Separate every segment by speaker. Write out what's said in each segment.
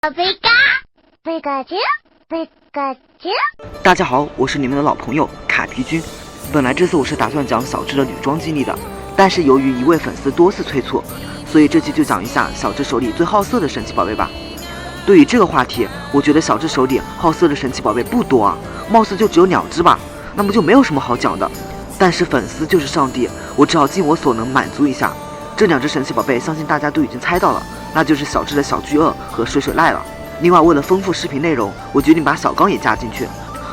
Speaker 1: 贝卡，贝卡丘，贝卡丘。
Speaker 2: 大家好，我是你们的老朋友卡皮君。本来这次我是打算讲小智的女装经历的，但是由于一位粉丝多次催促，所以这期就讲一下小智手里最好色的神奇宝贝吧。对于这个话题，我觉得小智手里好色的神奇宝贝不多啊，貌似就只有2只吧，那么就没有什么好讲的。但是粉丝就是上帝，我只好尽我所能满足一下。这2只神奇宝贝，相信大家都已经猜到了，那就是小智的小巨鳄和水水濑了。另外，为了丰富视频内容，我决定把小刚也加进去。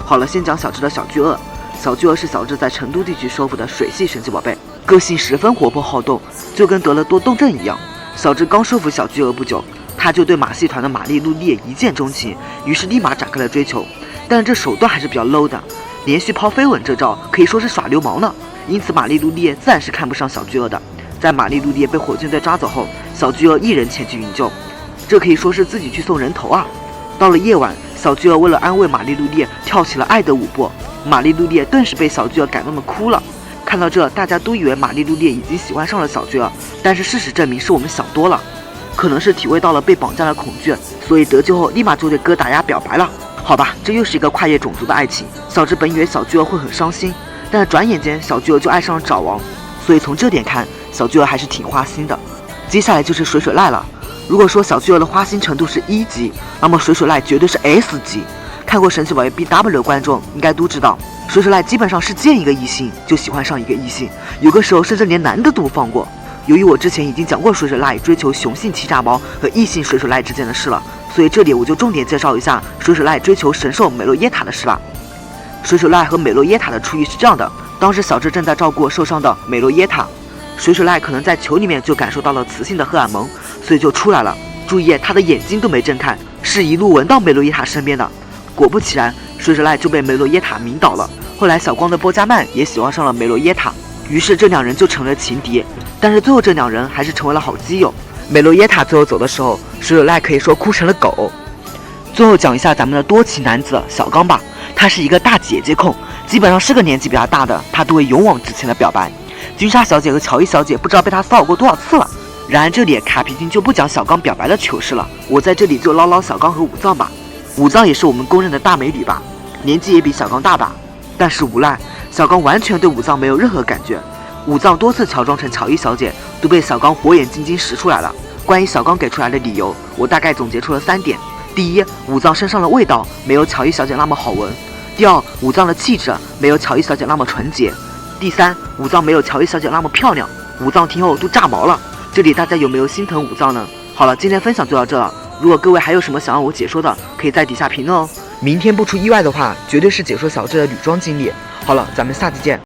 Speaker 2: 好了，先讲小智的小巨鳄。小巨鳄是小智在成都地区收服的水系神奇宝贝，个性十分活泼好动，就跟得了多动症一样。小智刚收服小巨鳄不久，他就对马戏团的玛丽露烈一见钟情，于是立马展开了追求。但是这手段还是比较 low 的，连续抛飞吻这招可以说是耍流氓呢。因此，玛丽露烈自然是看不上小巨鳄的。在玛丽露烈被火箭队抓走后，小巨鳄一人前去营救，这可以说是自己去送人头啊。到了夜晚，小巨鳄为了安慰玛丽露烈，跳起了爱的舞步，玛丽露烈顿时被小巨鳄感动的哭了。看到这，大家都以为玛丽露烈已经喜欢上了小巨鳄，但是事实证明是我们想多了，可能是体会到了被绑架的恐惧，所以得救后立马就对哥达亚表白了。好吧，这又是一个跨越种族的爱情。小智本以为小巨鳄会很伤心，但是转眼间小巨鳄就爱上了爪王，所以从这点看，小巨鳄还是挺花心的。接下来就是水水濑了。如果说小巨鳄的花心程度是1级，那么水水濑绝对是 S 级。看过神奇宝贝 BW 的观众应该都知道，水水濑基本上是见一个异性就喜欢上一个异性，有个时候甚至连男的都不放过。由于我之前已经讲过水水濑追求雄性欺诈猫和异性水水濑之间的事了，所以这里我就重点介绍一下水水濑追求神兽美洛耶塔的事了。水水濑和美洛耶塔的初遇是这样的，当时小智正在照顾受伤的美洛耶塔，水水濑可能在球里面就感受到了雌性的荷尔蒙，所以就出来了。注意，他的眼睛都没睁开，是一路闻到美洛耶塔身边的。果不其然，水水濑就被美洛耶塔迷倒了。后来小光的波加曼也喜欢上了美洛耶塔，于是这2人就成了情敌。但是最后这2人还是成为了好基友。美洛耶塔最后走的时候，水水濑可以说哭成了狗。最后讲一下咱们的多情男子小刚吧，他是一个大姐姐控，基本上是个年纪比他大的，他都会勇往直前的表白。君莎小姐和乔伊小姐不知道被他骚扰过多少次了。然而这里卡皮君就不讲小刚表白的糗事了，我在这里就唠唠小刚和武藏吧。武藏也是我们公认的大美女吧，年纪也比小刚大吧，但是无赖，小刚完全对武藏没有任何感觉。武藏多次乔装成乔伊小姐，都被小刚火眼金睛识出来了。关于小刚给出来的理由，我大概总结出了3点。第一，武藏身上的味道没有乔伊小姐那么好闻。第二，武藏的气质没有乔伊小姐那么纯洁。第三，武藏没有乔伊小姐那么漂亮。武藏听后都炸毛了。这里大家有没有心疼武藏呢？好了，今天分享就到这了。如果各位还有什么想让我解说的，可以在底下评论哦。明天不出意外的话，绝对是解说小智的女装经历。好了，咱们下期见。